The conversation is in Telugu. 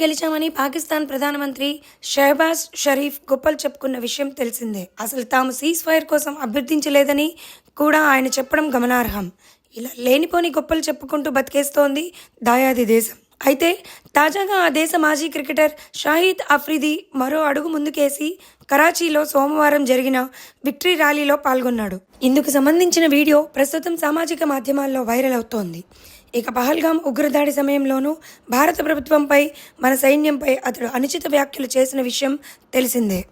గెలిచామని పాకిస్తాన్ ప్రధానమంత్రి షెహబాజ్ షరీఫ్ గొప్పలు చెప్పుకున్న విషయం తెలిసిందే. అసలు తాము సీజ్ ఫైర్ కోసం అభ్యర్థించలేదని కూడా ఆయన చెప్పడం గమనార్హం. ఇలా లేనిపోని గొప్పలు చెప్పుకుంటూ బతికేస్తోంది దాయాది దేశం. అయితే తాజాగా ఆ దేశ మాజీ క్రికెటర్ షాహిద్ అఫ్రిది మరో అడుగు ముందుకేసి కరాచీలో సోమవారం జరిగిన విక్టరీ ర్యాలీలో పాల్గొన్నాడు. ఇందుకు సంబంధించిన వీడియో ప్రస్తుతం సామాజిక మాధ్యమాల్లో వైరల్ అవుతోంది. ఇక పహల్గామ్ ఉగ్రదాడి సమయంలోనూ భారత ప్రభుత్వంపై, మన సైన్యంపై అతడు అనుచిత వ్యాఖ్యలు చేసిన విషయం తెలిసిందే.